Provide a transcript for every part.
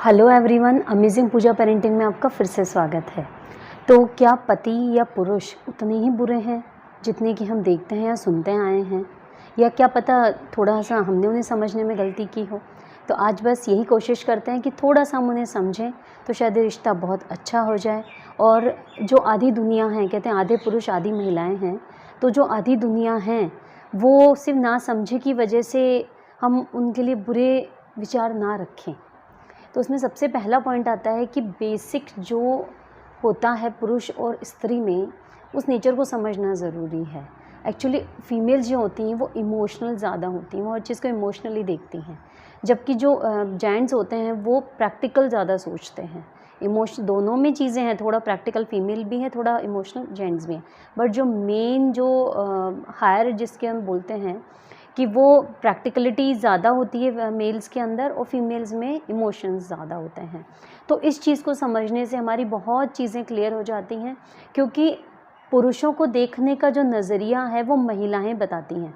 Hello everyone, amazing पूजा parenting में आपका फिर से स्वागत है। तो क्या पति या पुरुष उतने ही बुरे हैं जितने कि हम देखते हैं या सुनते आए हैं, या क्या पता थोड़ा सा हमने उन्हें समझने में गलती की हो। तो आज बस यही कोशिश करते हैं कि थोड़ा सा हम उन्हें समझें तो शायद ये रिश्ता बहुत अच्छा हो जाए। और जो आधी दुनिया है, कहते हैं आधे पुरुष आधी महिलाएँ हैं, तो जो आधी दुनिया हैं वो सिर्फ ना समझे की वजह से हम उनके लिए बुरे विचार ना रखें। तो उसमें सबसे पहला पॉइंट आता है कि बेसिक जो होता है पुरुष और स्त्री में, उस नेचर को समझना ज़रूरी है। एक्चुअली फीमेल्स जो होती हैं वो इमोशनल ज़्यादा होती हैं, वो हर चीज़ को इमोशनली देखती हैं, जबकि जो जेंट्स होते हैं वो प्रैक्टिकल ज़्यादा सोचते हैं। इमोशन दोनों में चीज़ें हैं, थोड़ा प्रैक्टिकल फीमेल भी है, थोड़ा इमोशनल जेंट्स भी हैं। बट जो मेन जो हायर जिसके हम बोलते हैं कि वो प्रैक्टिकलिटी ज़्यादा होती है मेल्स के अंदर और फीमेल्स में इमोशंस ज़्यादा होते हैं। तो इस चीज़ को समझने से हमारी बहुत चीज़ें क्लियर हो जाती हैं, क्योंकि पुरुषों को देखने का जो नज़रिया है वो महिलाएं बताती हैं,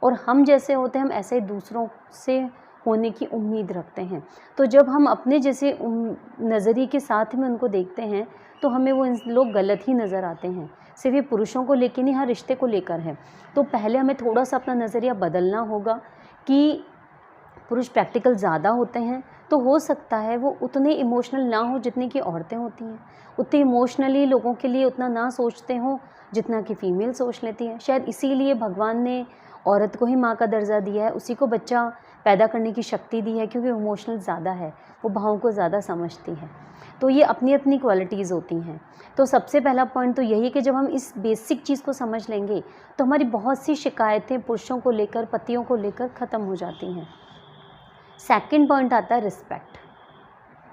और हम जैसे होते हैं हम ऐसे दूसरों से होने की उम्मीद रखते हैं। तो जब हम अपने जैसे नज़रिए के साथ में उनको देखते हैं तो हमें वो लोग गलत ही नज़र आते हैं। सिर्फ ये पुरुषों को लेकर नहीं, हर रिश्ते को लेकर है। तो पहले हमें थोड़ा सा अपना नज़रिया बदलना होगा कि पुरुष प्रैक्टिकल ज़्यादा होते हैं, तो हो सकता है वो उतने इमोशनल ना हो जितने की औरतें होती हैं, उतने इमोशनली लोगों के लिए उतना ना सोचते हों जितना कि फ़ीमेल सोच लेती है। शायद इसीलिए भगवान ने औरत को ही माँ का दर्जा दिया है, उसी को बच्चा पैदा करने की शक्ति दी है, क्योंकि इमोशनल ज़्यादा है, वो भावों को ज़्यादा समझती है। तो ये अपनी अपनी क्वालिटीज़ होती हैं। तो सबसे पहला पॉइंट तो यही है कि जब हम इस बेसिक चीज़ को समझ लेंगे तो हमारी बहुत सी शिकायतें पुरुषों को लेकर, पतियों को लेकर ख़त्म हो जाती हैं। सेकंड पॉइंट आता है रिस्पेक्ट।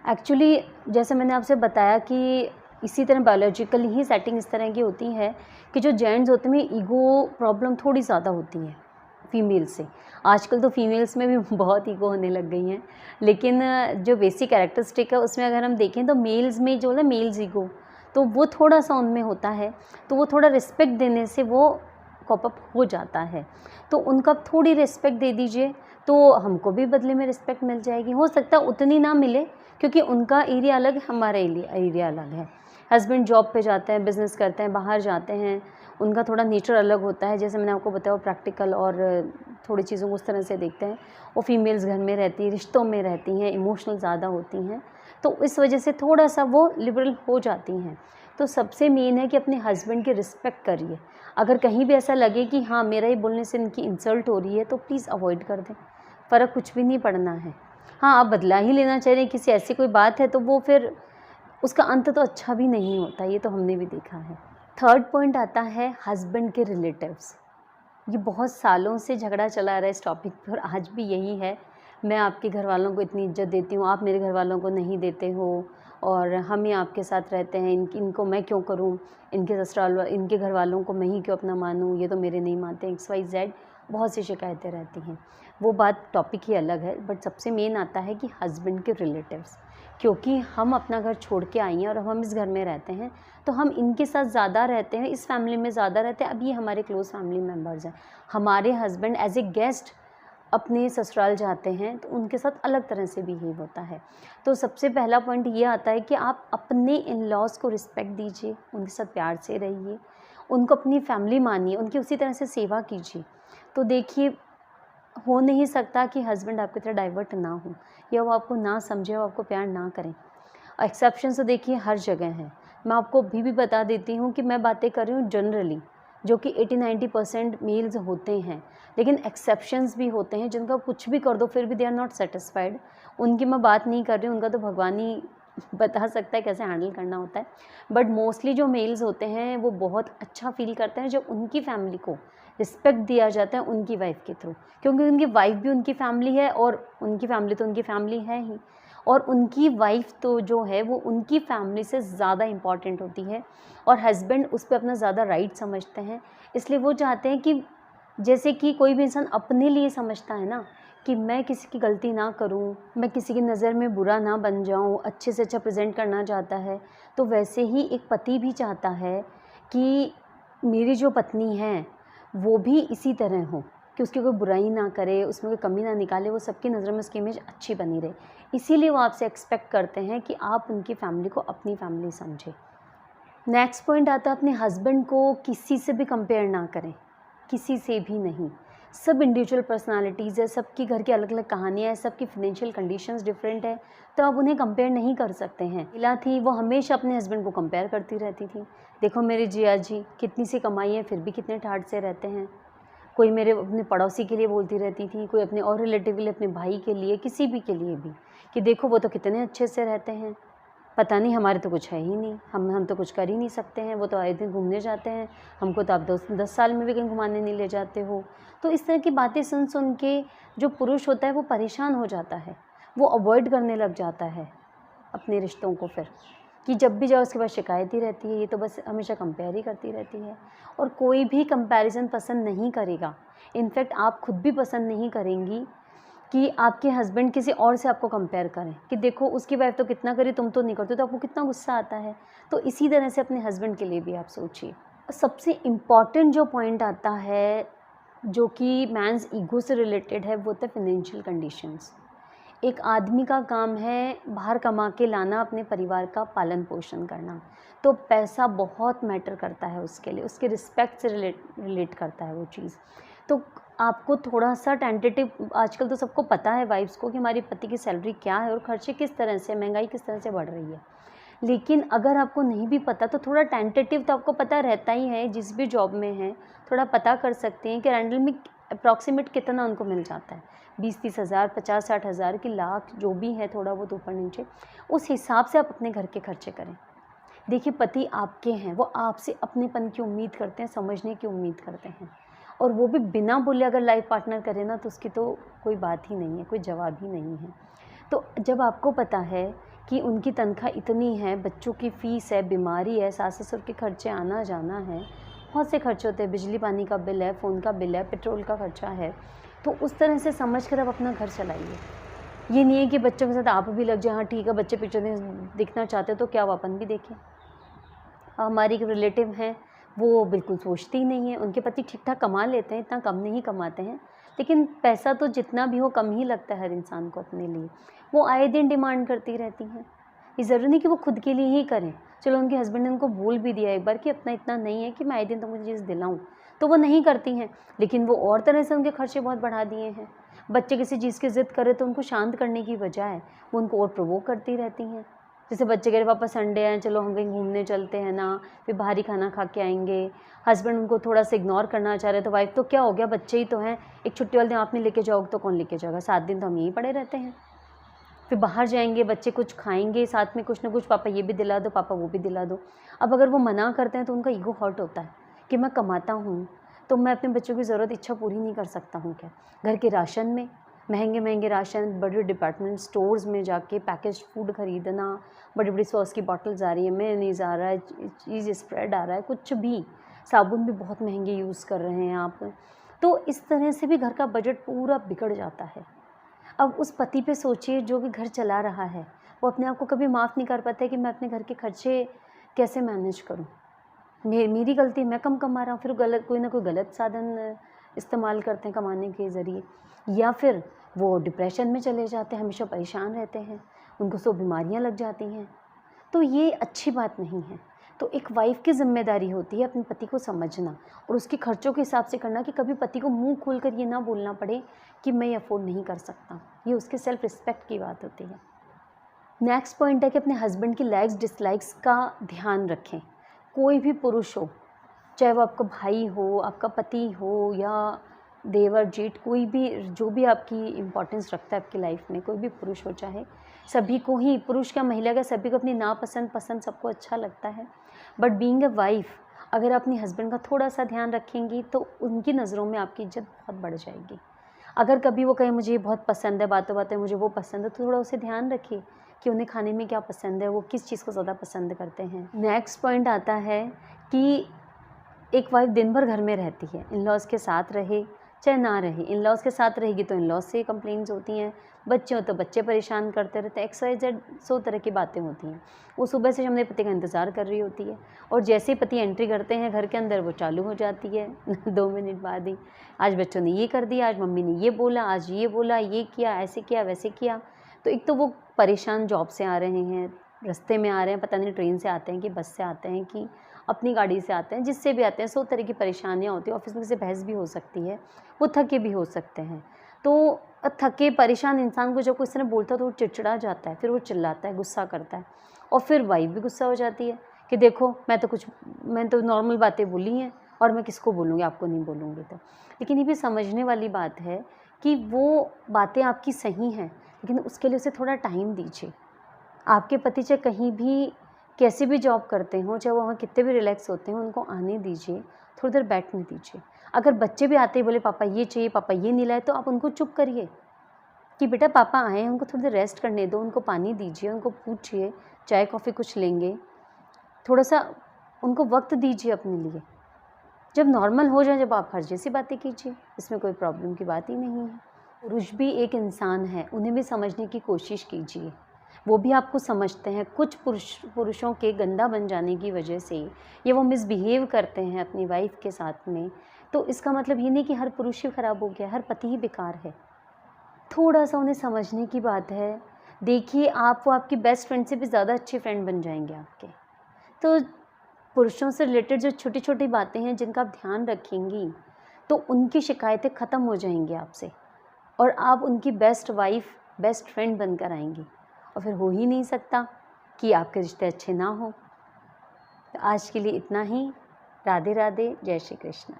एक्चुअली जैसे मैंने आपसे बताया कि इसी तरह बायोलॉजिकली ही सेटिंग इस तरह की होती है कि जो जेंट्स होते हैं ईगो प्रॉब्लम थोड़ी ज़्यादा होती है फीमेल से। आजकल तो फीमेल्स में भी बहुत ईगो होने लग गई हैं, लेकिन जो बेसिक कैरेक्टरिस्टिक है उसमें अगर हम देखें तो मेल्स में जो है मेल्स ईगो, तो वो थोड़ा सा उनमें होता है। तो वो थोड़ा रिस्पेक्ट देने से वो कॉप अप हो जाता है। तो उनका थोड़ी रिस्पेक्ट दे दीजिए तो हमको भी बदले में रिस्पेक्ट मिल जाएगी। हो सकता है उतनी ना मिले, क्योंकि उनका एरिया अलग है, हमारा एरिया अलग है। हस्बैंड जॉब पे जाते हैं, बिज़नेस करते हैं, बाहर जाते हैं, उनका थोड़ा नेचर अलग होता है। जैसे मैंने आपको बताया प्रैक्टिकल और थोड़ी चीज़ों को उस तरह से देखते हैं। और फीमेल्स घर में रहती हैं, रिश्तों में रहती हैं, इमोशनल ज़्यादा होती हैं, तो इस वजह से थोड़ा सा वो लिबरल हो जाती हैं। तो सबसे मेन है कि अपने हस्बैंड की रिस्पेक्ट करिए। अगर कहीं भी ऐसा लगे कि हाँ मेरा ही बोलने से इनकी इंसल्ट हो रही है तो प्लीज़ अवॉइड कर दें, फ़र्क कुछ भी नहीं पड़ना है। हाँ, आप बदला ही लेना चाह रहे हैं, किसी ऐसी कोई बात है तो वो फिर उसका अंत तो अच्छा भी नहीं होता, ये तो हमने भी देखा है। थर्ड पॉइंट आता है हस्बैंड के रिलेटिव्स। ये बहुत सालों से झगड़ा चला आ रहा है इस टॉपिक पर, आज भी यही है। मैं आपके घर वालों को इतनी इज्जत देती हूँ, आप मेरे घर वालों को नहीं देते हो, और हम ही आपके साथ रहते हैं, इनको मैं क्यों करूँ, इनके ससुराल इनके घर वालों को मैं ही क्यों अपना मानूँ, ये तो मेरे नहीं मानते, XYZ बहुत सी शिकायतें रहती हैं। वो बात टॉपिक ही अलग है, बट सबसे मेन आता है कि हस्बैंड के रिलेटिव्स, क्योंकि हम अपना घर छोड़ के आई हैं और अब हम इस घर में रहते हैं, तो हम इनके साथ ज़्यादा रहते हैं, इस फैमिली में ज़्यादा रहते हैं। अब ये हमारे क्लोज़ फैमिली मेम्बर्स हैं। हमारे हस्बैंड एज ए गेस्ट अपने ससुराल जाते हैं तो उनके साथ अलग तरह से बिहेव होता है। तो सबसे पहला पॉइंट ये आता है कि आप अपने इन लॉज़ को रिस्पेक्ट दीजिए, उनके साथ प्यार से रहिए, उनको अपनी फैमिली मानिए, उनकी उसी तरह से सेवा कीजिए। तो देखिए, हो नहीं सकता कि हस्बैंड आपकी तरह डाइवर्ट ना हो, या वो आपको ना समझे, वो आपको प्यार ना करें। एक्सेप्शंस तो देखिए हर जगह हैं। मैं आपको अभी भी बता देती हूँ कि मैं बातें कर रही हूँ जनरली, जो कि 80-90% मेल्स होते हैं, लेकिन एक्सेप्शंस भी होते हैं जिनका कुछ भी कर दो फिर भी दे आर नॉट सेटिस्फाइड। उनकी मैं बात नहीं कर रही हूँ, उनका तो भगवान ही बता सकता है कैसे हैंडल करना होता है। बट मोस्टली जो मेल्स होते हैं वो बहुत अच्छा फील करते हैं जब उनकी फैमिली को रिस्पेक्ट दिया जाता है उनकी वाइफ के थ्रू, क्योंकि उनकी वाइफ भी उनकी फैमिली है और उनकी फैमिली तो उनकी फैमिली है ही, और उनकी वाइफ तो जो है वो उनकी फैमिली से ज़्यादा इम्पॉर्टेंट होती है, और हस्बैंड उस पर अपना ज़्यादा राइट समझते हैं। इसलिए वो चाहते हैं कि जैसे कि कोई भी इंसान अपने लिए समझता है ना कि मैं किसी की गलती ना करूं, मैं किसी की नज़र में बुरा ना बन जाऊं, अच्छे से अच्छा प्रेजेंट करना चाहता है, तो वैसे ही एक पति भी चाहता है कि मेरी जो पत्नी है वो भी इसी तरह हो, कि उसकी कोई बुराई ना करे, उसमें कोई कमी ना निकाले, वो सबकी नज़र में उसकी इमेज अच्छी बनी रहे। इसीलिए वो आपसे एक्सपेक्ट करते हैं कि आप उनकी फैमिली को अपनी फैमिली समझें। नेक्स्ट पॉइंट आता है, अपने हस्बैंड को किसी से भी कंपेयर ना करें, किसी से भी नहीं। सब इंडिविजुअल पर्सनालिटीज़ है, सबकी घर की अलग अलग कहानियाँ हैं, सबकी फाइनेंशियल कंडीशंस डिफरेंट है, तो आप उन्हें कंपेयर नहीं कर सकते हैं। मिला थी वो हमेशा अपने हस्बैंड को कंपेयर करती रहती थी, देखो मेरे जिया जी कितनी सी कमाई है फिर भी कितने ठाठ से रहते हैं। कोई मेरे अपने पड़ोसी के लिए बोलती रहती थी, कोई अपने और रिलेटिव के लिए, अपने भाई के लिए, किसी भी के लिए भी, कि देखो वो तो कितने अच्छे से रहते हैं, पता नहीं हमारे तो कुछ है ही नहीं, हम तो कुछ कर ही नहीं सकते हैं, वो तो आए दिन घूमने जाते हैं, हमको तो आप 10 साल में भी कहीं घुमाने नहीं ले जाते हो। तो इस तरह की बातें सुन सुन के जो पुरुष होता है वो परेशान हो जाता है, वो अवॉइड करने लग जाता है अपने रिश्तों को, फिर कि जब भी जाओ उसके बाद शिकायत ही रहती है, ये तो बस हमेशा कंपेयर ही करती रहती है। और कोई भी कंपैरिजन पसंद नहीं करेगा, इनफैक्ट आप खुद भी पसंद नहीं करेंगी कि आपके हस्बैंड किसी और से आपको कंपेयर करें कि देखो उसकी वाइफ तो कितना करे तुम तो नहीं करते, तो आपको कितना गुस्सा आता है। तो इसी तरह से अपने हस्बैंड के लिए भी आप सोचिए। सबसे इम्पॉर्टेंट जो पॉइंट आता है जो कि मैंस ईगो से रिलेटेड है, वो होता है फाइनेंशियल कंडीशंस। एक आदमी का काम है बाहर कमा के लाना, अपने परिवार का पालन पोषण करना, तो पैसा बहुत मैटर करता है उसके लिए, उसके रिस्पेक्ट से रिलेट करता है वो चीज़। तो आपको थोड़ा सा टेंटेटिव, आजकल तो सबको पता है वाइफ्स को कि हमारी पति की सैलरी क्या है और खर्चे किस तरह से, महंगाई किस तरह से बढ़ रही है। लेकिन अगर आपको नहीं भी पता तो थोड़ा टेंटेटिव तो आपको पता रहता ही है, जिस भी जॉब में है थोड़ा पता कर सकते हैं कि रैंडल में अप्रॉक्सीमेट कितना उनको मिल जाता है, 20-30 हज़ार, 50-60 हज़ार की, लाख जो भी है थोड़ा बहुत ऊपर नीचे, उस हिसाब से आप अपने घर के खर्चे करें। देखिए पति आपके हैं, वो आपसे अपनेपन की उम्मीद करते हैं, समझने की उम्मीद करते हैं, और वो भी बिना बोले अगर लाइफ पार्टनर करे ना तो उसकी तो कोई बात ही नहीं है, कोई जवाब ही नहीं है। तो जब आपको पता है कि उनकी तनख्वाह इतनी है, बच्चों की फ़ीस है, बीमारी है, सास ससुर के खर्चे आना जाना है, बहुत से खर्चे होते हैं, बिजली पानी का बिल है, फ़ोन का बिल है, पेट्रोल का खर्चा है, तो उस तरह से समझ कर आप अपना घर चलाइए। ये नहीं है कि बच्चों के साथ आप भी लग जाए, हाँ ठीक है बच्चे पिक्चर देखना चाहते हो तो क्या वो अपन भी देखें। हमारी एक रिलेटिव हैं, वो बिल्कुल सोचती ही नहीं है, उनके पति ठीक ठाक कमा लेते हैं, इतना कम नहीं कमाते हैं, लेकिन पैसा तो जितना भी हो कम ही लगता है हर इंसान को अपने लिए। वो आए दिन डिमांड करती रहती हैं, ये ज़रूरी नहीं कि वो खुद के लिए ही करें। चलो उनके हस्बैंड ने उनको बोल भी दिया एक बार कि अपना इतना नहीं है कि मैं आए दिन तो मुझे चीज़ दिलाऊँ, तो वो नहीं करती हैं, लेकिन वो और तरह से उनके खर्चे बहुत बढ़ा दिए हैं। बच्चे किसी चीज़ की ज़िद करे तो उनको शांत करने की बजाय वो उनको और प्रोवोक करती रहती हैं। जैसे बच्चे कह रहे पापा संडे है चलो हम कहीं घूमने चलते हैं ना, फिर बाहर ही खाना खा के आएंगे। हस्बैंड उनको थोड़ा सा इग्नोर करना चाह रहे तो वाइफ तो क्या हो गया, बच्चे ही तो हैं, एक छुट्टी वाले दिन आप नहीं लेके जाओगे तो कौन लेके जाएगा, 7 दिन तो हम यहीं पड़े रहते हैं। फिर बाहर जाएंगे, बच्चे कुछ खाएंगे साथ में, कुछ ना कुछ, पापा ये भी दिला दो, पापा वो भी दिला दो। अब अगर वो मना करते हैं तो उनका ईगो हर्ट होता है कि मैं कमाता हूँ तो मैं अपने बच्चों की ज़रूरत इच्छा पूरी नहीं कर सकता हूँ क्या। घर के राशन में महंगे महंगे राशन, बड़े डिपार्टमेंट स्टोर्स में जाके पैकेज फूड ख़रीदना, बड़ी बड़ी सॉस की बॉटल्स आ रही है, मेयोनीज़ आ रहा है, चीज़ स्प्रेड आ रहा है, कुछ भी, साबुन भी बहुत महंगे यूज़ कर रहे हैं आप। तो इस तरह से भी घर का बजट पूरा बिगड़ जाता है। अब उस पति पे सोचिए जो कि घर चला रहा है, वो अपने आप को कभी माफ़ नहीं कर पाता है कि मैं अपने घर के खर्चे कैसे मैनेज करूँ। मेरी गलती, मैं कम कमा रहा हूँ, फिर गलत कोई ना कोई गलत साधन इस्तेमाल करते हैं कमाने के ज़रिए, या फिर वो डिप्रेशन में चले जाते हैं, हमेशा परेशान रहते हैं, उनको 100 बीमारियाँ लग जाती हैं। तो ये अच्छी बात नहीं है। तो एक वाइफ़ की ज़िम्मेदारी होती है अपने पति को समझना और उसके खर्चों के हिसाब से करना, कि कभी पति को मुँह खोलकर ये ना बोलना पड़े कि मैं ये अफ़ोर्ड नहीं कर सकता। ये उसके सेल्फ़ रिस्पेक्ट की बात होती है। नेक्स्ट पॉइंट है कि अपने हस्बैंड की लाइक्स डिसलाइक्स का ध्यान रखें। कोई भी पुरुष हो, चाहे वो आपका भाई हो, आपका पति हो, या देवर जेठ, कोई भी जो भी आपकी इम्पोर्टेंस रखता है आपकी लाइफ में, कोई भी पुरुष हो चाहे, सभी को ही, पुरुष का महिला का, सभी को अपनी नापसंद पसंद सबको अच्छा लगता है। बट बीइंग अ वाइफ, अगर अपने हस्बैंड का थोड़ा सा ध्यान रखेंगी तो उनकी नज़रों में आपकी इज्जत बहुत बढ़ जाएगी। अगर कभी वो कहें मुझे ये बहुत पसंद है, बातों बातें मुझे वो पसंद है, तो थोड़ा उसे ध्यान रखिए कि उन्हें खाने में क्या पसंद है, वो किस चीज़ को ज़्यादा पसंद करते हैं। नेक्स्ट पॉइंट आता है कि एक वाइफ दिन भर घर में रहती है, इन लॉज़ के साथ रहे चाहे ना रहे, इन लॉज़ के साथ रहेगी तो इन लॉज़ से कंप्लेंट्स होती हैं, बच्चे हो तो बच्चे परेशान करते रहते हैं, XYZ 100 तरह की बातें होती हैं। वो सुबह से अपने पति का इंतज़ार कर रही होती है और जैसे ही पति एंट्री करते हैं घर के अंदर, वो चालू हो जाती है 2 मिनट बाद ही, आज बच्चों ने ये कर दिया, आज मम्मी ने ये बोला, आज ये बोला, ये किया, ऐसे किया, वैसे किया। तो एक तो वो परेशान जॉब से आ रहे हैं, रास्ते में आ रहे हैं, पता नहीं ट्रेन से आते हैं कि बस से आते हैं कि अपनी गाड़ी से आते हैं, जिससे भी आते हैं 100 तरह की परेशानियाँ होती हैं। ऑफ़िस में से बहस भी हो सकती है, वो थके भी हो सकते हैं। तो थके परेशान इंसान को जब कोई इस तरह बोलता है तो वो चिड़चिड़ा जाता है, फिर वो चिल्लाता है, गुस्सा करता है और फिर वाइफ़ भी गुस्सा हो जाती है कि देखो मैं तो नॉर्मल बातें बोली हैं और मैं किसको बोलूँगी, आपको नहीं बोलूँगी तो। लेकिन ये भी समझने वाली बात है कि वो बातें आपकी सही हैं, लेकिन उसके लिए उसे थोड़ा टाइम दीजिए। आपके पति चाहे कहीं भी कैसे भी जॉब करते हों, चाहे वो वहाँ कितने भी रिलैक्स होते हों, उनको आने दीजिए, थोड़ी देर बैठने दीजिए। अगर बच्चे भी आते ही बोले पापा ये चाहिए, पापा ये नहीं लाए, तो आप उनको चुप करिए कि बेटा पापा आए हैं, उनको थोड़ी देर रेस्ट करने दो, उनको पानी दीजिए, उनको पूछिए चाय कॉफ़ी कुछ लेंगे, थोड़ा-सा उनको वक़्त दीजिए अपने लिए। जब नॉर्मल हो जाए, जब आप हर जैसी बातें कीजिए, इसमें कोई प्रॉब्लम की बात ही नहीं है। पुरुष भी एक इंसान है, उन्हें भी समझने की कोशिश कीजिए। वो भी आपको समझते हैं। कुछ पुरुषों के गंदा बन जाने की वजह से या वो मिसबिहेव करते हैं अपनी वाइफ़ के साथ में, तो इसका मतलब ये नहीं कि हर पुरुष ही ख़राब हो गया, हर पति ही बेकार है। थोड़ा-सा उन्हें समझने की बात है। देखिए, वो आपकी बेस्ट फ्रेंड से भी ज़्यादा अच्छे फ्रेंड बन जाएँगे आपके। तो पुरुषों से रिलेटेड जो छोटी-छोटी बातें हैं जिनका आप ध्यान रखेंगी, तो उनकी शिकायतें ख़त्म हो जाएँगी आपसे और आप उनकी बेस्ट वाइफ़, बेस्ट फ्रेंड बनकर आएँगी और फिर हो ही नहीं सकता कि आपके रिश्ते अच्छे ना हों। तो आज के लिए इतना ही। राधे राधे, जय श्री कृष्ण।